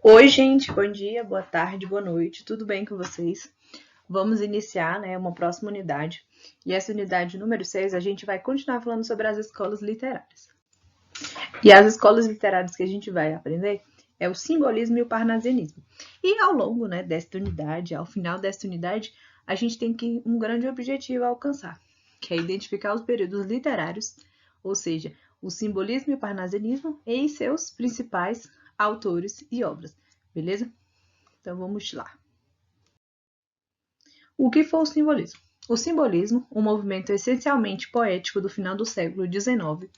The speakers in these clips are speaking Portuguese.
Oi, gente, bom dia, boa tarde, boa noite, tudo bem com vocês? Vamos iniciar, uma próxima unidade. E essa unidade número 6, a gente vai continuar falando sobre as escolas literárias. E as escolas literárias que a gente vai aprender é o simbolismo e o parnasianismo. E ao longo, desta unidade, ao final desta unidade, a gente tem um grande objetivo a alcançar, que é identificar os períodos literários, ou seja, o simbolismo e o parnasianismo e seus principais autores e obras, beleza? Então vamos lá. O que foi o simbolismo? O simbolismo, um movimento essencialmente poético do final do século XIX,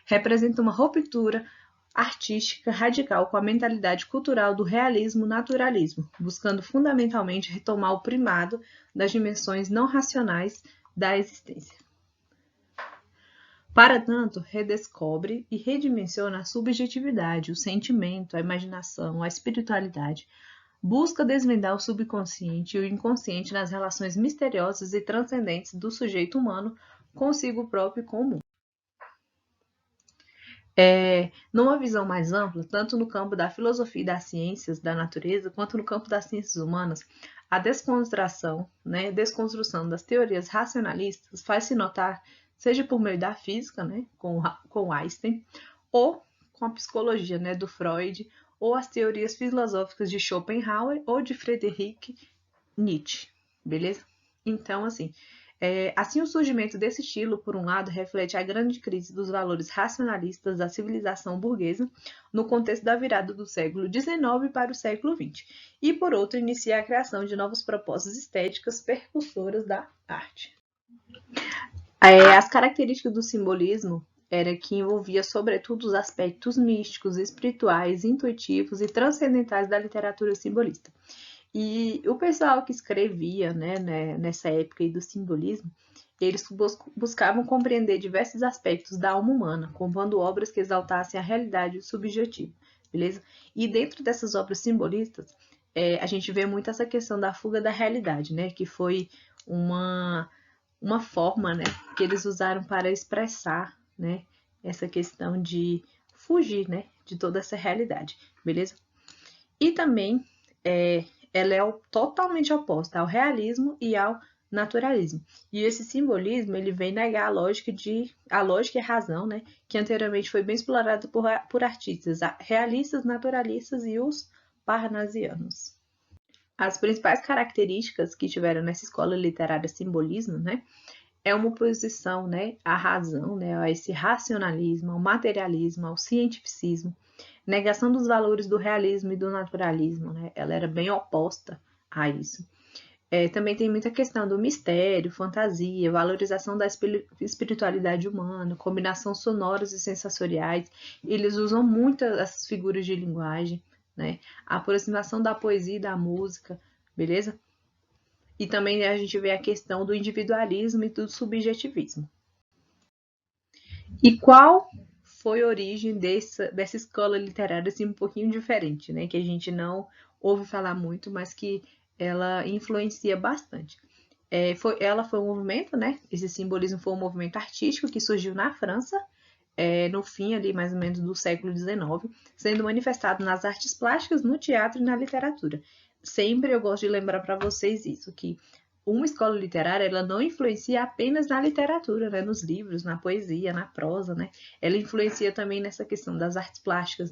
representa uma ruptura artística radical com a mentalidade cultural do realismo-naturalismo, buscando fundamentalmente retomar o primado das dimensões não racionais da existência. Para tanto, redescobre e redimensiona a subjetividade, o sentimento, a imaginação, a espiritualidade, busca desvendar o subconsciente e o inconsciente nas relações misteriosas e transcendentes do sujeito humano consigo próprio e com o mundo. Numa visão mais ampla, tanto no campo da filosofia e das ciências da natureza, quanto no campo das ciências humanas, a desconstrução das teorias racionalistas faz-se notar, seja por meio da física, com Einstein, ou com a psicologia, do Freud, ou as teorias filosóficas de Schopenhauer ou de Friedrich Nietzsche, beleza? Então, assim o surgimento desse estilo, por um lado, reflete a grande crise dos valores racionalistas da civilização burguesa no contexto da virada do século XIX para o século XX, e, por outro, inicia a criação de novas propostas estéticas percussoras da arte. As características do simbolismo era que envolvia, sobretudo, os aspectos místicos, espirituais, intuitivos e transcendentais da literatura simbolista. E o pessoal que escrevia, nessa época aí do simbolismo, eles buscavam compreender diversos aspectos da alma humana, compondo obras que exaltassem a realidade subjetiva, beleza? E dentro dessas obras simbolistas, a gente vê muito essa questão da fuga da realidade, que foi uma forma, que eles usaram para expressar, essa questão de fugir, de toda essa realidade, beleza? E também ela é totalmente oposta ao realismo e ao naturalismo. E esse simbolismo ele vem negar a lógica e a razão, que anteriormente foi bem explorada por artistas realistas, naturalistas e os parnasianos. As principais características que tiveram nessa escola literária simbolismo, é uma oposição, à razão, a esse racionalismo, ao materialismo, ao cientificismo, negação dos valores do realismo e do naturalismo, ela era bem oposta a isso. Também tem muita questão do mistério, fantasia, valorização da espiritualidade humana, combinação sonoras e sensoriais. Eles usam muito as figuras de linguagem, a aproximação da poesia e da música, beleza? E também a gente vê a questão do individualismo e do subjetivismo. E qual foi a origem dessa escola literária assim, um pouquinho diferente, que a gente não ouve falar muito, mas que ela influencia bastante. Ela foi um movimento, esse simbolismo foi um movimento artístico que surgiu na França, no fim ali mais ou menos do século XIX, sendo manifestado nas artes plásticas, no teatro e na literatura. Sempre eu gosto de lembrar para vocês isso, que uma escola literária ela não influencia apenas na literatura, nos livros, na poesia, na prosa, ela influencia também nessa questão das artes plásticas,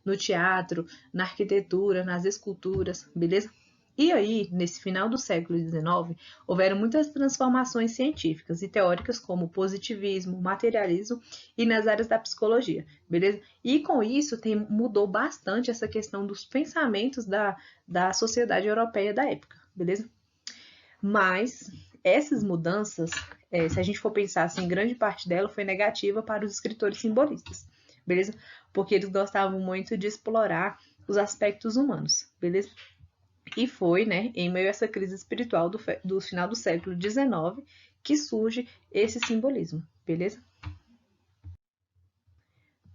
no teatro, na arquitetura, nas esculturas, beleza? E aí, nesse final do século XIX, houveram muitas transformações científicas e teóricas como positivismo, materialismo e nas áreas da psicologia, beleza? E com isso mudou bastante essa questão dos pensamentos da sociedade europeia da época, beleza? Mas essas mudanças, se a gente for pensar assim, grande parte dela foi negativa para os escritores simbolistas, beleza? Porque eles gostavam muito de explorar os aspectos humanos, beleza? E foi, em meio a essa crise espiritual do final do século XIX que surge esse simbolismo, beleza?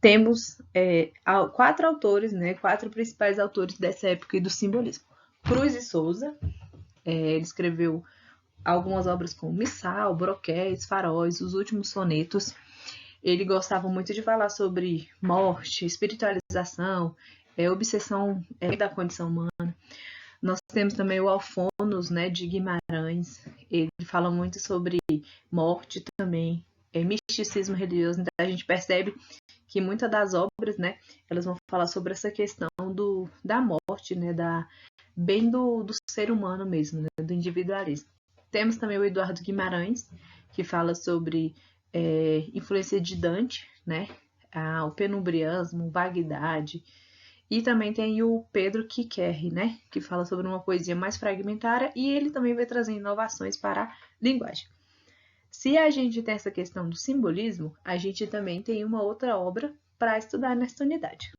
Temos 4 autores, 4 principais autores dessa época do simbolismo. Cruz e Souza, ele escreveu algumas obras como Missal, Broquéis, Faróis, Os Últimos Sonetos. Ele gostava muito de falar sobre morte, espiritualização, obsessão da condição humana. Nós temos também o Alfonos, né, de Guimarães. Ele fala muito sobre morte também, misticismo religioso. Então a gente percebe que muitas das obras, né, elas vão falar sobre essa questão da morte, né, bem do ser humano mesmo, né, do individualismo. Temos também o Eduardo Guimarães, que fala sobre influência de Dante, né, o penumbriasmo, vaguidade. E também tem o Pedro Quiquerre, né, que fala sobre uma poesia mais fragmentária e ele também vai trazer inovações para a linguagem. Se a gente tem essa questão do simbolismo, a gente também tem uma outra obra para estudar nesta unidade,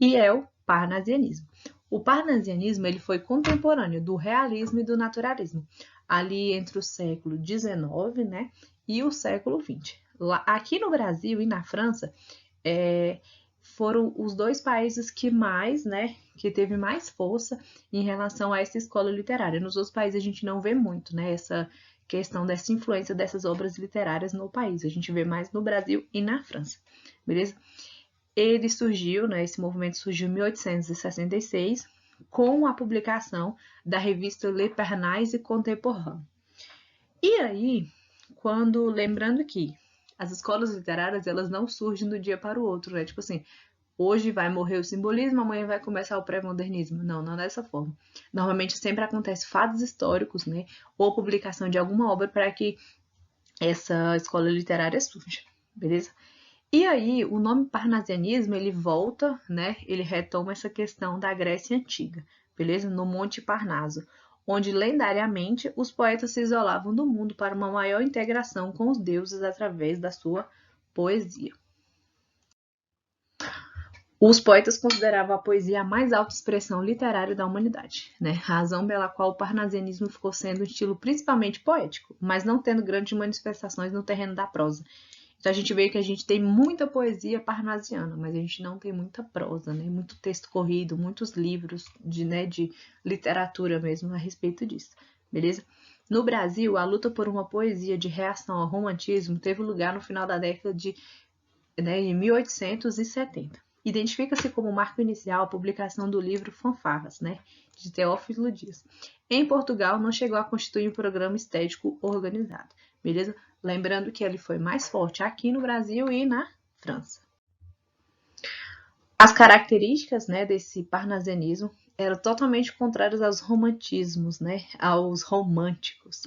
e é o parnasianismo. O parnasianismo ele foi contemporâneo do realismo e do naturalismo, ali entre o século XIX, né, e o século XX. Aqui no Brasil e na França, foram os dois países que mais, né, que teve mais força em relação a essa escola literária. Nos outros países a gente não vê muito, né, essa questão dessa influência dessas obras literárias no país. A gente vê mais no Brasil e na França, beleza? Ele surgiu, né, esse movimento surgiu em 1866 com a publicação da revista Le Parnasse Contemporain. E aí, lembrando que as escolas literárias, elas não surgem do dia para o outro, né? Tipo assim, hoje vai morrer o simbolismo, amanhã vai começar o pré-modernismo. Não é dessa forma. Normalmente sempre acontece fatos históricos, né? Ou publicação de alguma obra para que essa escola literária surja, beleza? E aí, o nome parnasianismo, ele volta, né? Ele retoma essa questão da Grécia Antiga, beleza? No Monte Parnaso, onde lendariamente os poetas se isolavam do mundo para uma maior integração com os deuses através da sua poesia. Os poetas consideravam a poesia a mais alta expressão literária da humanidade, né? Razão pela qual o parnasianismo ficou sendo um estilo principalmente poético, mas não tendo grandes manifestações no terreno da prosa. Então a gente vê que a gente tem muita poesia parnasiana, mas a gente não tem muita prosa, né? Muito texto corrido, muitos livros de literatura mesmo a respeito disso, beleza? No Brasil, a luta por uma poesia de reação ao romantismo teve lugar no final da década de 1870. Identifica-se como marco inicial a publicação do livro Fanfarras, né, de Teófilo Dias. Em Portugal, não chegou a constituir um programa estético organizado, beleza? Lembrando que ele foi mais forte aqui no Brasil e na França. As características, né, desse parnasianismo eram totalmente contrárias aos romantismos, né, aos românticos.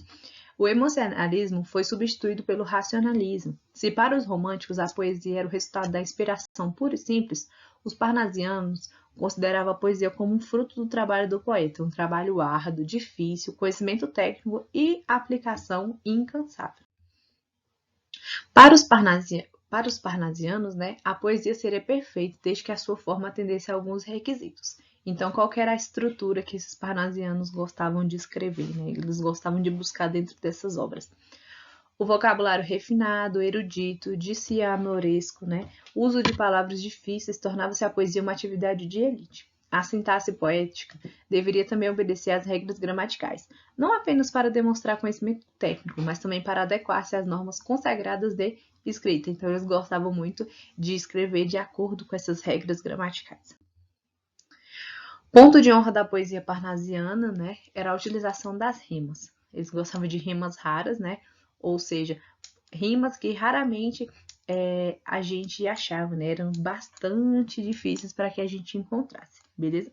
O emocionalismo foi substituído pelo racionalismo. Se para os românticos a poesia era o resultado da inspiração pura e simples, os parnasianos consideravam a poesia como um fruto do trabalho do poeta, um trabalho árduo, difícil, conhecimento técnico e aplicação incansável. Para os parnasianos, né, a poesia seria perfeita desde que a sua forma atendesse a alguns requisitos. Então, qual que era a estrutura que esses parnasianos gostavam de escrever, né? Eles gostavam de buscar dentro dessas obras. O vocabulário refinado, erudito, dicionaresco, né? O uso de palavras difíceis tornava-se a poesia uma atividade de elite. A sintaxe poética deveria também obedecer às regras gramaticais, não apenas para demonstrar conhecimento técnico, mas também para adequar-se às normas consagradas de escrita. Então, eles gostavam muito de escrever de acordo com essas regras gramaticais. Ponto de honra da poesia parnasiana, né, era a utilização das rimas. Eles gostavam de rimas raras, né, ou seja, rimas que raramente a gente achava, né, eram bastante difíceis para que a gente encontrasse, beleza?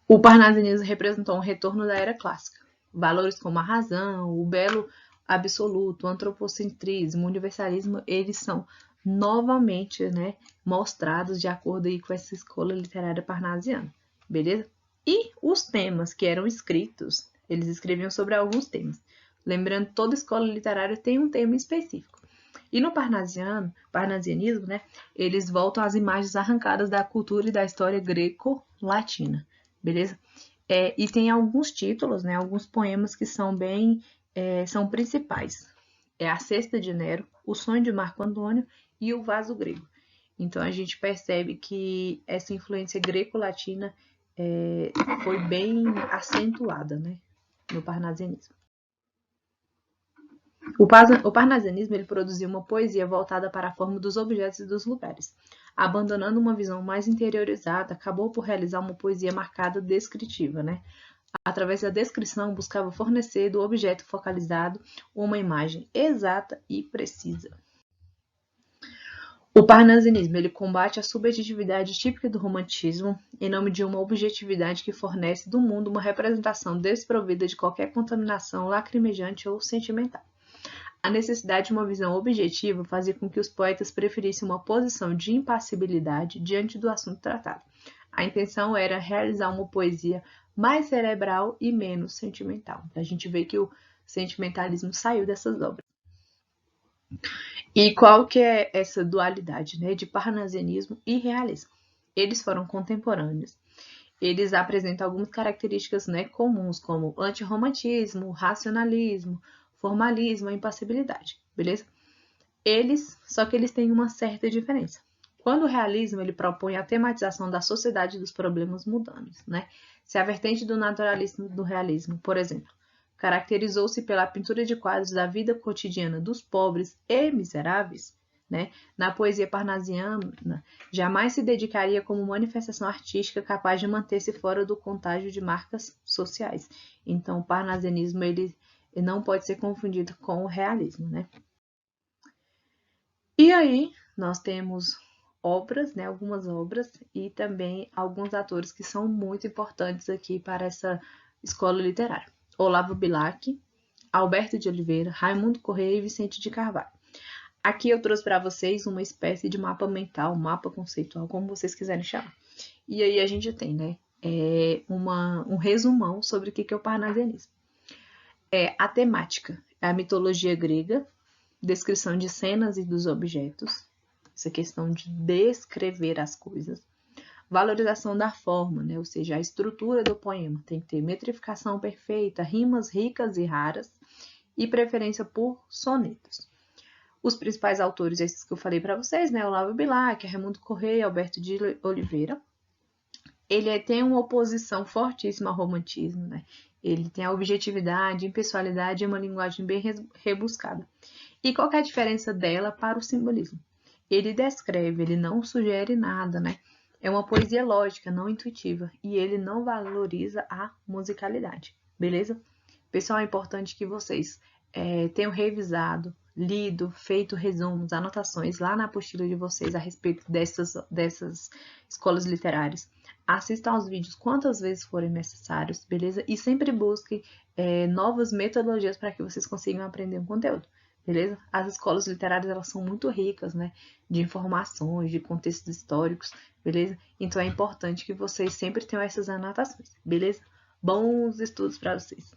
O parnasianismo representou um retorno da era clássica. Valores como a razão, o belo absoluto, o antropocentrismo, o universalismo, eles são novamente, né, mostrados de acordo aí com essa escola literária parnasiana, beleza? E os temas que eram escritos, eles escreviam sobre alguns temas. Lembrando, toda escola literária tem um tema específico. E no parnasianismo, né, eles voltam às imagens arrancadas da cultura e da história greco-latina, beleza? E tem alguns títulos, né, alguns poemas que são são principais. É a Cesta de Nero, O Sonho de Marco Antônio e O Vaso Grego. Então, a gente percebe que essa influência greco-latina foi bem acentuada, né, no parnasianismo. O parnasianismo ele produziu uma poesia voltada para a forma dos objetos e dos lugares. Abandonando uma visão mais interiorizada, acabou por realizar uma poesia marcada descritiva, né? Através da descrição, buscava fornecer do objeto focalizado uma imagem exata e precisa. O parnasianismo ele combate a subjetividade típica do romantismo em nome de uma objetividade que fornece do mundo uma representação desprovida de qualquer contaminação lacrimejante ou sentimental. A necessidade de uma visão objetiva fazia com que os poetas preferissem uma posição de impassibilidade diante do assunto tratado. A intenção era realizar uma poesia mais cerebral e menos sentimental. A gente vê que o sentimentalismo saiu dessas obras. E qual que é essa dualidade, né, de parnasianismo e realismo? Eles foram contemporâneos. Eles apresentam algumas características, né, comuns, como antirromantismo, racionalismo, formalismo, a impassibilidade, beleza? Só que eles têm uma certa diferença. Quando o realismo ele propõe a tematização da sociedade dos problemas mundanos, né? Se a vertente do naturalismo do realismo, por exemplo, caracterizou-se pela pintura de quadros da vida cotidiana dos pobres e miseráveis, né? Na poesia parnasiana, jamais se dedicaria como manifestação artística capaz de manter-se fora do contágio de marcas sociais. Então, o parnasianismo ele não pode ser confundido com o realismo, né? E aí, nós temos obras, né, algumas obras, e também alguns atores que são muito importantes aqui para essa escola literária. Olavo Bilac, Alberto de Oliveira, Raimundo Corrêa e Vicente de Carvalho. Aqui eu trouxe para vocês uma espécie de mapa mental, mapa conceitual, como vocês quiserem chamar. E aí a gente tem, né, um resumão sobre o que é o parnasianismo. A temática é a mitologia grega, descrição de cenas e dos objetos, essa questão de descrever as coisas, valorização da forma, né? Ou seja, a estrutura do poema tem que ter metrificação perfeita, rimas ricas e raras e preferência por sonetos. Os principais autores, esses que eu falei para vocês, né? Olavo Bilac, Raimundo Corrêa, Alberto de Oliveira. Ele tem uma oposição fortíssima ao romantismo, né? Ele tem a objetividade, impessoalidade e uma linguagem bem rebuscada. E qual é a diferença dela para o simbolismo? Ele descreve, ele não sugere nada, né? É uma poesia lógica, não intuitiva, e ele não valoriza a musicalidade, beleza? Pessoal, é importante que vocês tenham revisado, lido, feito resumos, anotações lá na apostila de vocês a respeito dessas escolas literárias. Assistam aos vídeos quantas vezes forem necessários, beleza? E sempre busquem novas metodologias para que vocês consigam aprender o conteúdo. Beleza? As escolas literárias, elas são muito ricas, né? De informações, de contextos históricos, beleza? Então, é importante que vocês sempre tenham essas anotações, beleza? Bons estudos para vocês!